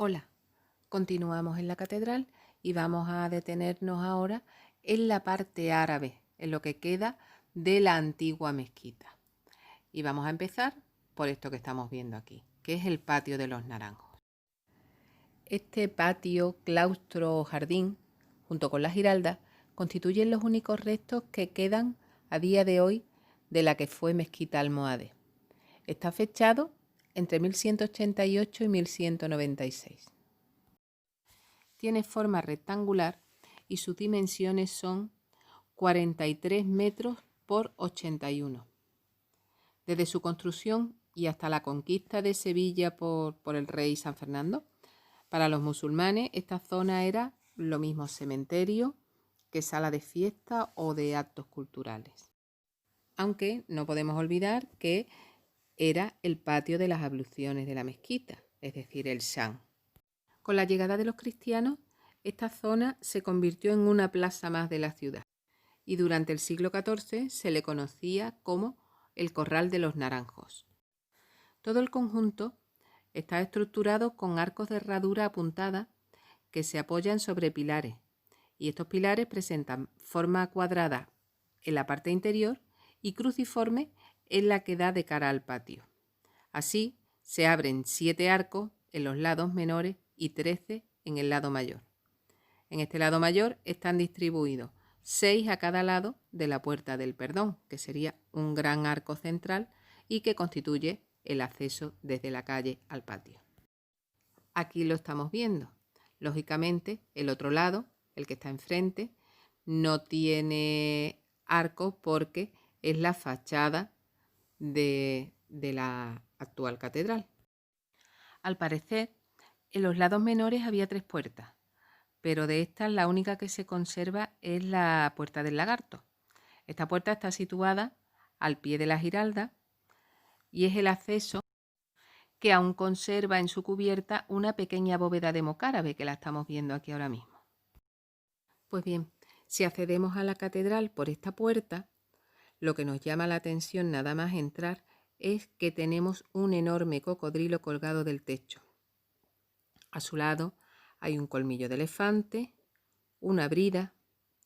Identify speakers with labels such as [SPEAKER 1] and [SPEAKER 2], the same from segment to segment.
[SPEAKER 1] Hola, continuamos en la catedral y vamos a detenernos ahora en la parte árabe, en lo que queda de la antigua mezquita. Y vamos a empezar por esto que estamos viendo aquí, que es el patio de los Naranjos. Este patio, claustro o jardín, junto con la giralda, constituyen los únicos restos que quedan a día de hoy de la que fue mezquita almohade. Está fechado entre 1188 y 1196. Tiene forma rectangular y sus dimensiones son 43 metros por 81. Desde su construcción y hasta la conquista de Sevilla por el rey San Fernando, para los musulmanes esta zona era lo mismo cementerio que sala de fiesta o de actos culturales. Aunque no podemos olvidar que era el patio de las abluciones de la mezquita, es decir, el Shan. Con la llegada de los cristianos, esta zona se convirtió en una plaza más de la ciudad y durante el siglo XIV se le conocía como el Corral de los Naranjos. Todo el conjunto está estructurado con arcos de herradura apuntada que se apoyan sobre pilares y estos pilares presentan forma cuadrada en la parte interior y cruciforme en la que da de cara al patio. Así se abren 7 arcos en los lados menores y 13 en el lado mayor. En este lado mayor están distribuidos 6 a cada lado de la Puerta del Perdón, que sería un gran arco central y que constituye el acceso desde la calle al patio. Aquí lo estamos viendo. Lógicamente, el otro lado, el que está enfrente, no tiene arcos porque es la fachada de la actual catedral. Al parecer, en los lados menores había 3 puertas, pero de estas la única que se conserva es la Puerta del Lagarto. Esta puerta está situada al pie de la giralda y es el acceso que aún conserva en su cubierta una pequeña bóveda de mocárabe que la estamos viendo aquí ahora mismo. Pues bien, si accedemos a la catedral por esta puerta, lo que nos llama la atención nada más entrar es que tenemos un enorme cocodrilo colgado del techo. A su lado hay un colmillo de elefante, una brida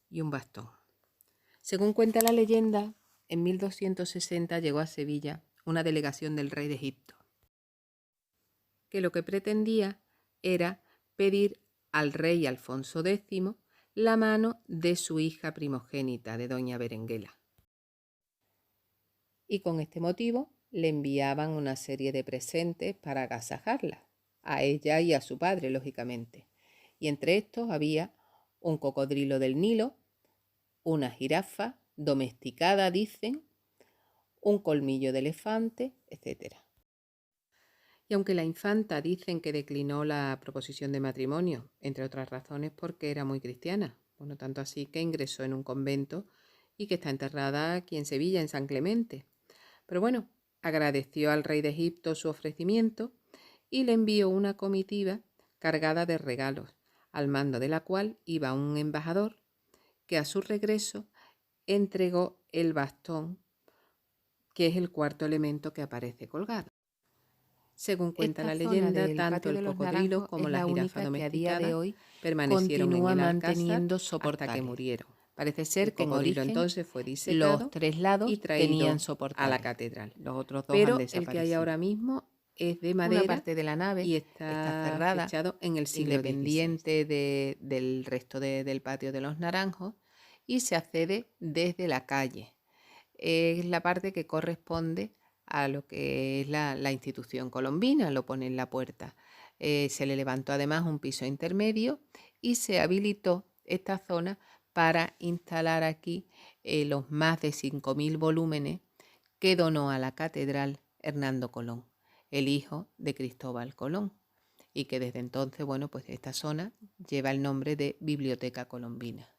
[SPEAKER 1] y un bastón. Según cuenta la leyenda, en 1260 llegó a Sevilla una delegación del rey de Egipto, que lo que pretendía era pedir al rey Alfonso X la mano de su hija primogénita, de doña Berenguela. Y con este motivo le enviaban una serie de presentes para agasajarla, a ella y a su padre, lógicamente. Y entre estos había un cocodrilo del Nilo, una jirafa domesticada, dicen, un colmillo de elefante, etc. Y aunque la infanta dicen que declinó la proposición de matrimonio, entre otras razones porque era muy cristiana, bueno, tanto así que ingresó en un convento y que está enterrada aquí en Sevilla, en San Clemente. Pero bueno, agradeció al rey de Egipto su ofrecimiento y le envió una comitiva cargada de regalos, al mando de la cual iba un embajador que a su regreso entregó el bastón, que es el cuarto elemento que aparece colgado. Según cuenta la leyenda, tanto el cocodrilo como la jirafa domesticada permanecieron en el alcázar hasta que murieron. Parece ser que en origen entonces fue disecado, los 3 lados y traído a la catedral. Los otros 2 han desaparecido. El que hay ahora mismo es de madera, una parte de la nave y está cerrada, fechado en el siglo independiente del resto del patio de los Naranjos y se accede desde la calle. Es la parte que corresponde a lo que es la institución colombina, lo pone en la puerta. Se le levantó además un piso intermedio y se habilitó esta zona para instalar aquí los más de 5.000 volúmenes que donó a la catedral Hernando Colón, el hijo de Cristóbal Colón, y que desde entonces, bueno, pues esta zona lleva el nombre de Biblioteca Colombina.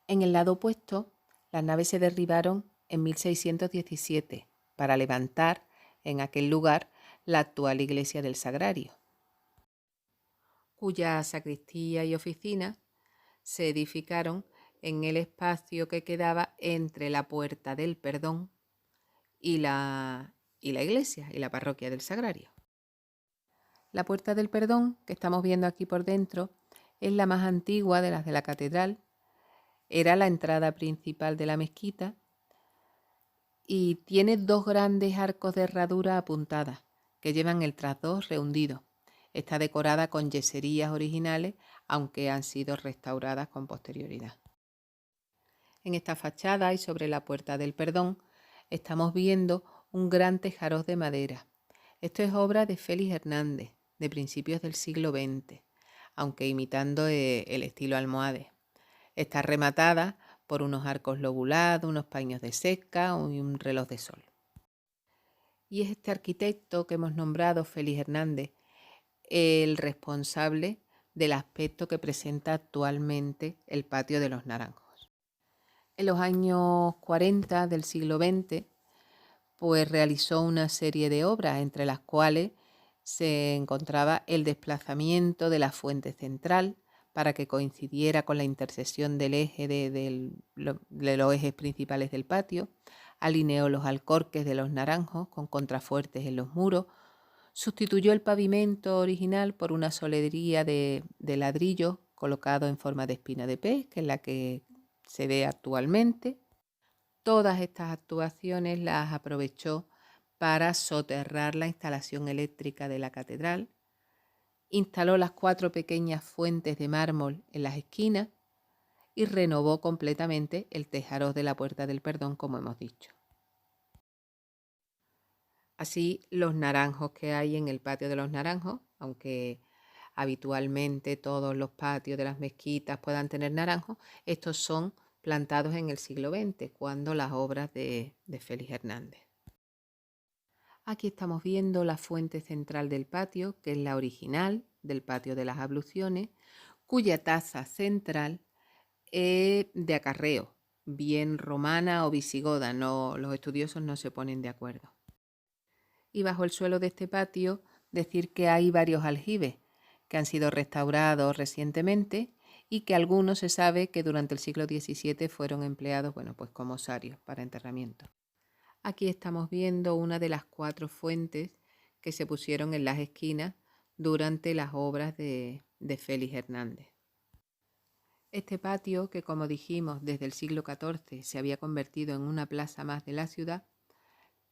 [SPEAKER 1] En el lado opuesto, las naves se derribaron en 1617 para levantar en aquel lugar la actual iglesia del Sagrario, cuya sacristía y oficina se edificaron en el espacio que quedaba entre la Puerta del Perdón y la iglesia y la parroquia del Sagrario. La Puerta del Perdón, que estamos viendo aquí por dentro, es la más antigua de las de la catedral. Era la entrada principal de la mezquita y tiene dos grandes arcos de herradura apuntadas que llevan el trasdós rehundido. Está decorada con yeserías originales, aunque han sido restauradas con posterioridad. En esta fachada y sobre la Puerta del Perdón estamos viendo un gran tejaroz de madera. Esto es obra de Félix Hernández, de principios del siglo XX, aunque imitando el estilo almohade. Está rematada por unos arcos lobulados, unos paños de seca y un reloj de sol. Y es este arquitecto que hemos nombrado, Félix Hernández, el responsable del aspecto que presenta actualmente el Patio de los Naranjos. En los años 40 del siglo XX, pues realizó una serie de obras, entre las cuales se encontraba el desplazamiento de la fuente central para que coincidiera con la intersección del eje de los ejes principales del patio, alineó los alcorques de los naranjos con contrafuertes en los muros, sustituyó el pavimento original por una solería de ladrillo colocado en forma de espina de pez, que es la que se ve actualmente. Todas estas actuaciones las aprovechó para soterrar la instalación eléctrica de la catedral, instaló las 4 pequeñas fuentes de mármol en las esquinas y renovó completamente el tejaroz de la Puerta del Perdón, como hemos dicho. Así, los naranjos que hay en el Patio de los Naranjos, aunque habitualmente todos los patios de las mezquitas puedan tener naranjos, estos son plantados en el siglo XX, cuando las obras de Félix Hernández. Aquí estamos viendo la fuente central del patio, que es la original del Patio de las Abluciones, cuya taza central es de acarreo, bien romana o visigoda, los estudiosos no se ponen de acuerdo. Y bajo el suelo de este patio decir que hay varios aljibes que han sido restaurados recientemente y que algunos se sabe que durante el siglo XVII fueron empleados, pues como osarios para enterramiento. Aquí estamos viendo una de las 4 fuentes que se pusieron en las esquinas durante las obras de Félix Hernández. Este patio, que como dijimos desde el siglo XIV se había convertido en una plaza más de la ciudad,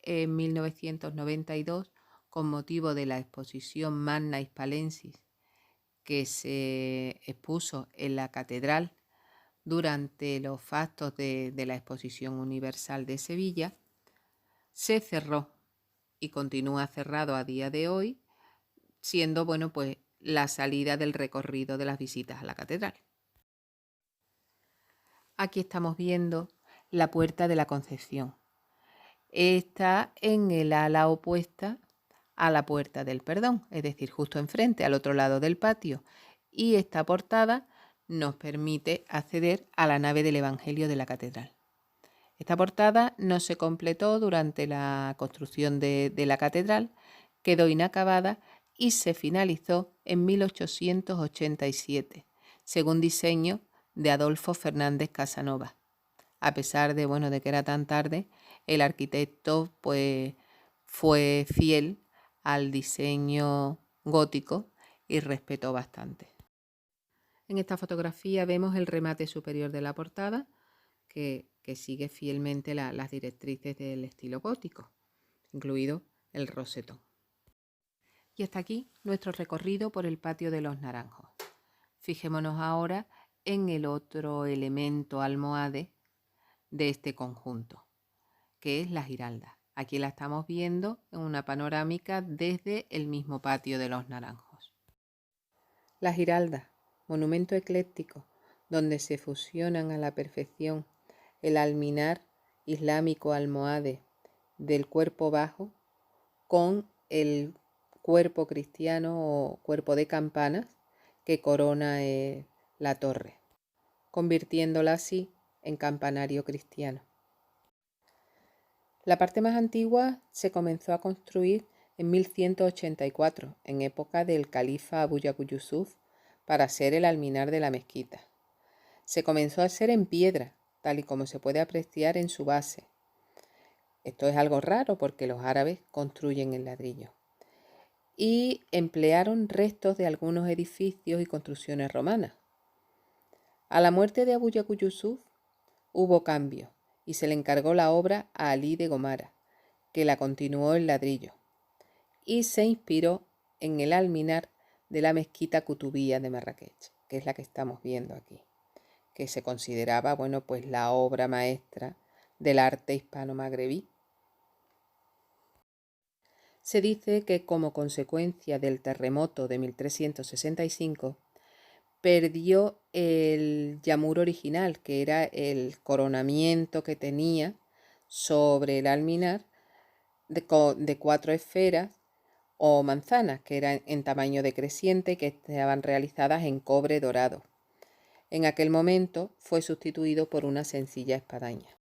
[SPEAKER 1] en 1992, con motivo de la exposición Magna Hispalensis que se expuso en la catedral durante los fastos de la Exposición Universal de Sevilla, se cerró y continúa cerrado a día de hoy, siendo pues la salida del recorrido de las visitas a la catedral. Aquí estamos viendo la Puerta de la Concepción. Está en el ala opuesta a la Puerta del Perdón, es decir, justo enfrente, al otro lado del patio, y esta portada nos permite acceder a la nave del Evangelio de la catedral. Esta portada no se completó durante la construcción de la catedral, quedó inacabada y se finalizó en 1887, según diseño de Adolfo Fernández Casanova. A pesar de que era tan tarde, el arquitecto pues fue fiel al diseño gótico y respetó bastante. En esta fotografía vemos el remate superior de la portada que sigue fielmente las directrices del estilo gótico, incluido el rosetón. Y hasta aquí nuestro recorrido por el Patio de los Naranjos. Fijémonos ahora en el otro elemento almohade de este conjunto, que es la Giralda. Aquí la estamos viendo en una panorámica desde el mismo Patio de los Naranjos. La Giralda, monumento ecléctico donde se fusionan a la perfección el alminar islámico almohade del cuerpo bajo con el cuerpo cristiano o cuerpo de campanas que corona la torre, convirtiéndola así en campanario cristiano. La parte más antigua se comenzó a construir en 1184, en época del califa Abu Yaqub Yusuf, para ser el alminar de la mezquita. Se comenzó a hacer en piedra, tal y como se puede apreciar en su base. Esto es algo raro porque los árabes construyen en ladrillo. y emplearon restos de algunos edificios y construcciones romanas. A la muerte de Abu Yaqub Yusuf hubo cambios y se le encargó la obra a Ali de Gomara, que la continuó en ladrillo, y se inspiró en el alminar de la mezquita Kutubía de Marrakech, que es la que estamos viendo aquí, que se consideraba, bueno, pues la obra maestra del arte hispano-magrebí. Se dice que como consecuencia del terremoto de 1365, perdió el yamur original, que era el coronamiento que tenía sobre el alminar de 4 esferas o manzanas, que eran en tamaño decreciente, que estaban realizadas en cobre dorado. En aquel momento fue sustituido por una sencilla espadaña.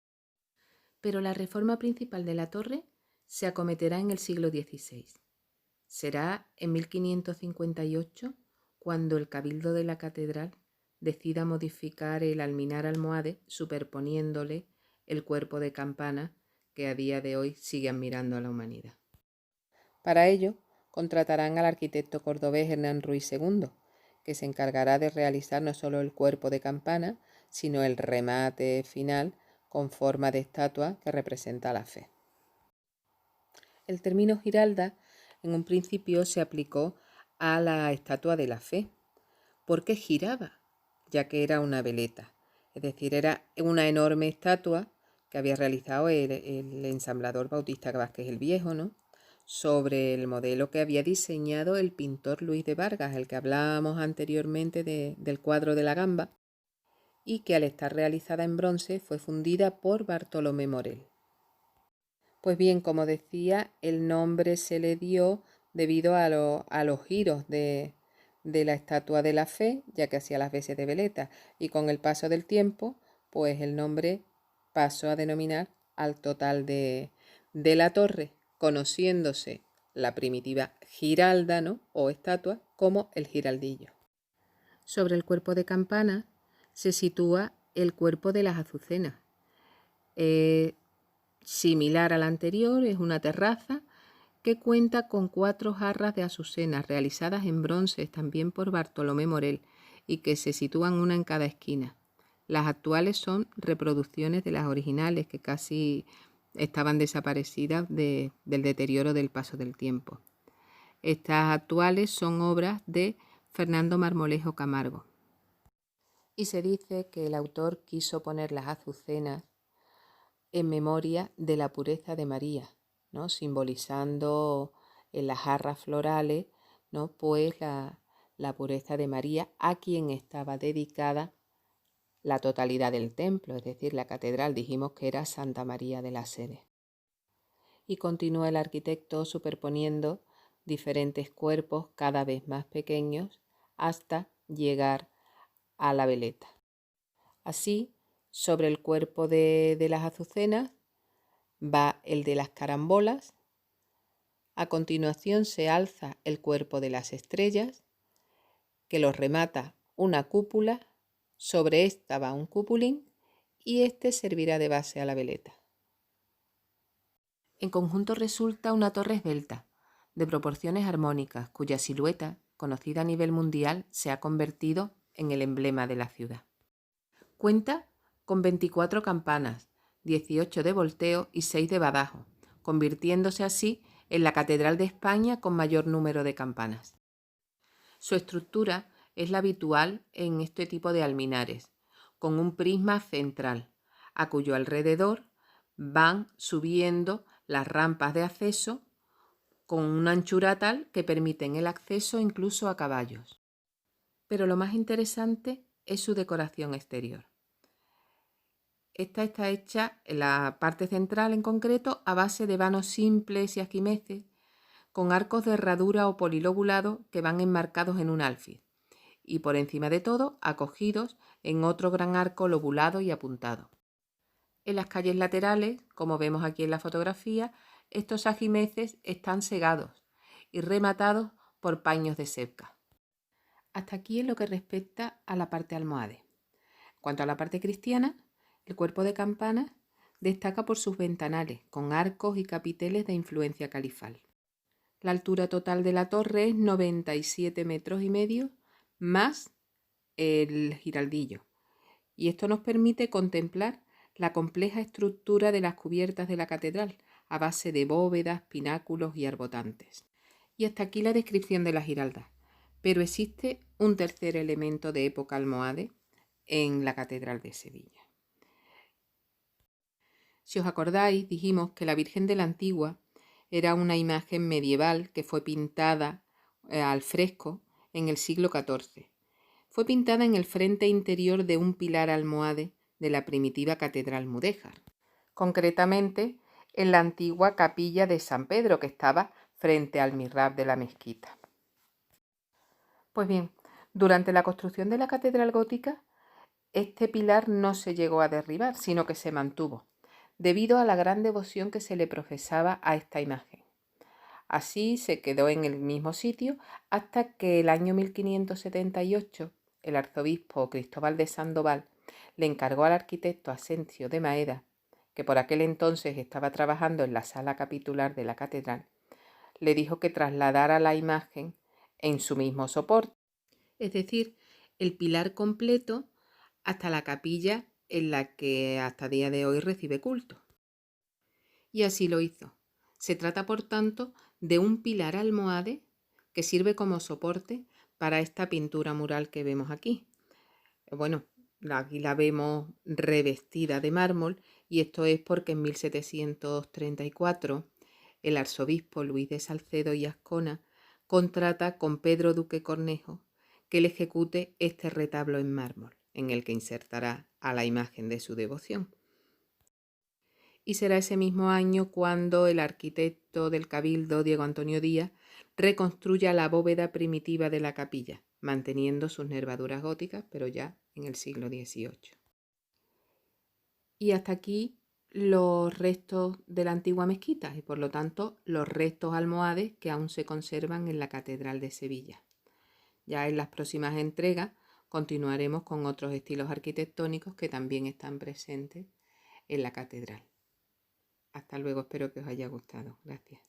[SPEAKER 1] Pero la reforma principal de la torre se acometerá en el siglo XVI. Será en 1558 cuando el cabildo de la catedral decida modificar el alminar almohade superponiéndole el cuerpo de campana que a día de hoy sigue admirando a la humanidad. Para ello, contratarán al arquitecto cordobés Hernán Ruiz II, que se encargará de realizar no solo el cuerpo de campana, sino el remate final con forma de estatua que representa la fe. El término Giralda en un principio se aplicó a la estatua de la fe, porque giraba, ya que era una veleta, es decir, era una enorme estatua que había realizado el ensamblador Bautista Vázquez el Viejo, ¿no?, sobre el modelo que había diseñado el pintor Luis de Vargas, el que hablábamos anteriormente del cuadro de la gamba, y que al estar realizada en bronce fue fundida por Bartolomé Morell. Pues bien, como decía, el nombre se le dio debido a los giros de la estatua de la fe, ya que hacía las veces de veleta, y con el paso del tiempo, pues el nombre pasó a denominar al total de la torre, conociéndose la primitiva giralda, ¿no?, o estatua, como el giraldillo. Sobre el cuerpo de campana se sitúa el cuerpo de las azucenas. Similar al anterior, es una terraza que cuenta con 4 jarras de azucenas realizadas en bronce también por Bartolomé Morell y que se sitúan una en cada esquina. Las actuales son reproducciones de las originales que casi estaban desaparecidas del deterioro del paso del tiempo. Estas actuales son obras de Fernando Marmolejo Camargo. Y se dice que el autor quiso poner las azucenas en memoria de la pureza de María, ¿no?, simbolizando en las jarras florales, ¿no?, pues la pureza de María, a quien estaba dedicada la totalidad del templo, es decir, la catedral. Dijimos que era Santa María de la Sede. Y continúa el arquitecto superponiendo diferentes cuerpos cada vez más pequeños hasta llegar a la veleta. Así, sobre el cuerpo de las azucenas va el de las carambolas. A continuación se alza el cuerpo de las estrellas, que los remata una cúpula. Sobre esta va un cupulín y este servirá de base a la veleta. En conjunto resulta una torre esbelta, de proporciones armónicas, cuya silueta, conocida a nivel mundial, se ha convertido en el emblema de la ciudad. Cuenta con 24 campanas, 18 de volteo y 6 de badajo, convirtiéndose así en la catedral de España con mayor número de campanas. Su estructura es la habitual en este tipo de alminares, con un prisma central, a cuyo alrededor van subiendo las rampas de acceso con una anchura tal que permiten el acceso incluso a caballos. Pero lo más interesante es su decoración exterior. Esta está hecha en la parte central en concreto a base de vanos simples y esquimeces con arcos de herradura o polilobulado que van enmarcados en un alfiz y por encima de todo acogidos en otro gran arco lobulado y apuntado. En las calles laterales, como vemos aquí en la fotografía, estos ajimeces están segados y rematados por paños de cerca. Hasta aquí en lo que respecta a la parte almohade. En cuanto a la parte cristiana, el cuerpo de campana destaca por sus ventanales, con arcos y capiteles de influencia califal. La altura total de la torre es 97,5 metros más el giraldillo. Y esto nos permite contemplar la compleja estructura de las cubiertas de la catedral, a base de bóvedas, pináculos y arbotantes. Y hasta aquí la descripción de la giralda. Pero existe un tercer elemento de época almohade en la catedral de Sevilla. Si os acordáis, dijimos que la Virgen de la Antigua era una imagen medieval que fue pintada al fresco en el siglo XIV. Fue pintada en el frente interior de un pilar almohade de la primitiva catedral mudéjar, concretamente en la antigua capilla de San Pedro, que estaba frente al mihrab de la mezquita. Pues bien, durante la construcción de la catedral gótica, este pilar no se llegó a derribar, sino que se mantuvo, debido a la gran devoción que se le profesaba a esta imagen. Así se quedó en el mismo sitio hasta que el año 1578 el arzobispo Cristóbal de Sandoval le encargó al arquitecto Asencio de Maeda, que por aquel entonces estaba trabajando en la sala capitular de la catedral, le dijo que trasladara la imagen en su mismo soporte, es decir, el pilar completo hasta la capilla en la que hasta día de hoy recibe culto. Y así lo hizo. Se trata, por tanto, de un pilar almohade que sirve como soporte para esta pintura mural que vemos aquí. Bueno, aquí la vemos revestida de mármol y esto es porque en 1734 el arzobispo Luis de Salcedo y Ascona contrata con Pedro Duque Cornejo que le ejecute este retablo en mármol, en el que insertará a la imagen de su devoción. Y será ese mismo año cuando el arquitecto del Cabildo, Diego Antonio Díaz, reconstruya la bóveda primitiva de la capilla, manteniendo sus nervaduras góticas, pero ya en el siglo XVIII. Y hasta aquí los restos de la antigua mezquita y por lo tanto los restos almohades que aún se conservan en la Catedral de Sevilla. Ya en las próximas entregas continuaremos con otros estilos arquitectónicos que también están presentes en la catedral. Hasta luego, espero que os haya gustado. Gracias.